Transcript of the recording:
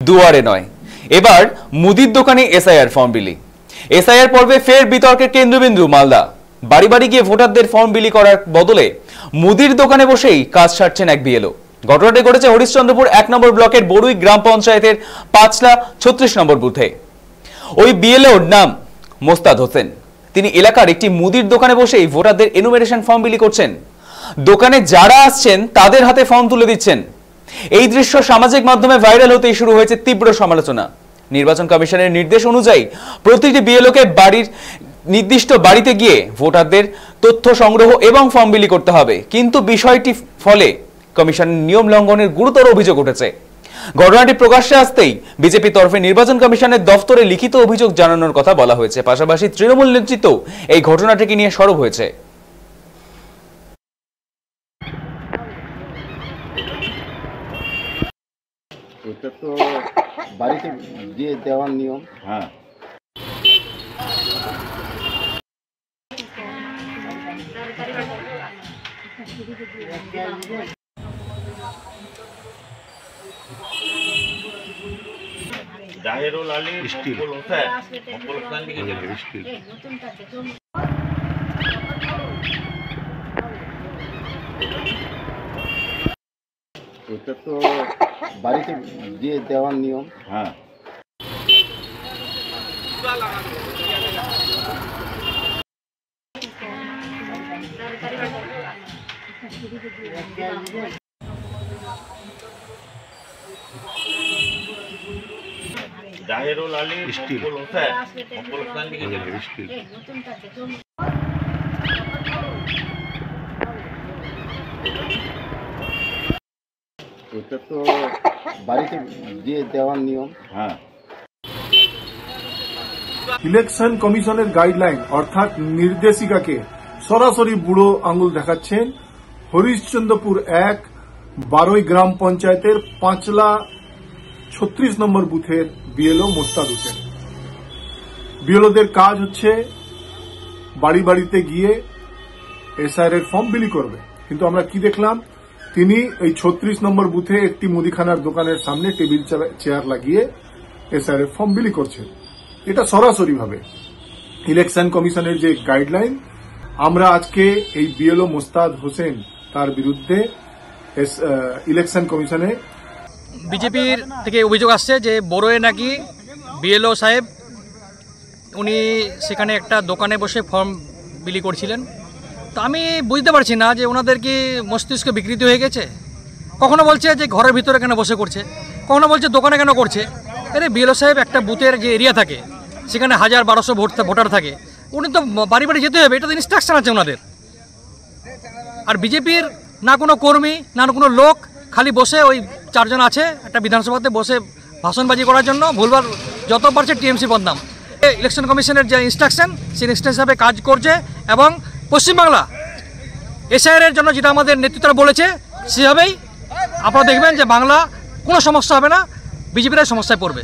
দুয়ারে নয়, এবার মুদির দোকানে এসআইআর ফর্ম বিলি। এসআইআর পর্বে ফের বিতর্কের কেন্দ্রবিন্দু মালদা। বাড়ি বাড়ি গিয়ে ভোটারদের ফর্ম বিলি করার বদলে মুদির দোকানে বসেই কাজ সারছেন এক বিএলও। ঘটনাটি ঘটেছে হরিশ্চন্দ্রপুর 1 নম্বর ব্লকের বড়ুই গ্রাম পঞ্চায়েতের ৫লা ৩৬ নম্বর বুথে। ওই বিএলওর নাম মোস্তাদ হোসেন। তিনি এলাকার একটি মুদির দোকানে বসেই ভোটারদের এনুমেরেশন ফর্ম বিলি করছেন। দোকানে যারা আসছেন তাদের হাতে ফর্ম তুলে দিচ্ছেন। এই দৃশ্য সামাজিক মাধ্যমে ভাইরাল হতেই শুরু হয়েছে তীব্র সমালোচনা। নির্বাচন কমিশনের নির্দেশ অনুযায়ী প্রতিটি বিএলওকে বাড়ির নির্দিষ্ট বাড়িতে গিয়ে ভোটারদের তথ্য সংগ্রহ এবং ফর্ম বিলি করতে হবে, কিন্তু বিষয়টি ফলে কমিশনের নিয়ম লঙ্ঘনের গুরুতর অভিযোগ উঠেছে। ঘটনাটি প্রকাশ্যে আসতেই বিজেপি তরফে নির্বাচন কমিশনের দফতরে লিখিত অভিযোগ জানানোর কথা বলা হয়েছে। পাশাপাশি তৃণমূল নেতৃত্ব এই ঘটনাটিকে নিয়ে সরব হয়েছে। এটা তো বাড়িতে দিয়ে দেওয়ার নিয়ম। হ্যাঁ, জাহেরুল আলী স্টিল এটা তো বাড়িতে দিয়ে দেওয়ার নিয়ম। হ্যাঁ, জাহেরুল আলী স্টিল এটা তো বাড়িতে দিয়ে দেওয়ার নিয়ম। হ্যাঁ, ইলেকশন কমিশনের গাইডলাইন অর্থাৎ নির্দেশিকাকে সরাসরি বুড়ো আঙুল দেখাচ্ছেন হরিশ্চন্দ্রপুর 1 বারোই গ্রাম পঞ্চায়েতের 5লা 36 নম্বর বুথের বিএলও মোস্তাদ হোসেন। বিএলওদের কাজ হচ্ছে বাড়ি বাড়িতে গিয়ে এসআইআর ফর্ম বিলি করবে, কিন্তু আমরা কি দেখলাম, তিনি এই 36 নম্বর বুথে একটি মুদিখানার দোকানের সামনে টেবিল চেয়ার লাগিয়ে এসআইআর ফর্ম বিলি করছেন। এটা সরাসরি ভাবে ইলেকশন কমিশনের যে গাইডলাইন। আমরা আজকে এই বিএলও মোস্তাদ হোসেন তার বিরুদ্ধে ইলেকশন কমিশনে বিজেপির থেকে অভিযোগ আসছে যে বড়োয়ে নাকি বিএলও সাহেব উনি সেখানে একটা দোকানে বসে ফর্ম বিলি করছিলেন। তো আমি বুঝতে পারছি না যে ওনাদের কি মস্তিষ্ক বিকৃতি হয়ে গেছে। কখনো বলছে যে ঘরের ভিতরে কেন বসে করছে, কখনো বলছে দোকানে কেন করছে। আরে বিএলও সাহেব একটা বুথের যে এরিয়া থাকে সেখানে 1000-1200 ভোটার থাকে, উনি তো বাড়ি বাড়ি যেতে হবে, এটা তো ইনস্ট্রাকশন আছে ওনাদের। আর বিজেপির না কোনো কর্মী না কোনো লোক, খালি বসে ওই 4 জন আছে একটা বিধানসভাতে বসে ভাষণবাজি করার জন্য ভুলবার যত পারছে টিএমসি বদনাম। ইলেকশন কমিশনের যে ইনস্ট্রাকশন সেই ইনস্ট্রাকশন হিসাবে কাজ করছে এবং পশ্চিমবাংলা এসআইআর জন্য যেটা আমাদের নেতৃত্বরা বলেছে সেভাবেই আপনারা দেখবেন যে বাংলা কোনো সমস্যা হবে না, বিজেপির সমস্যায় পড়বে।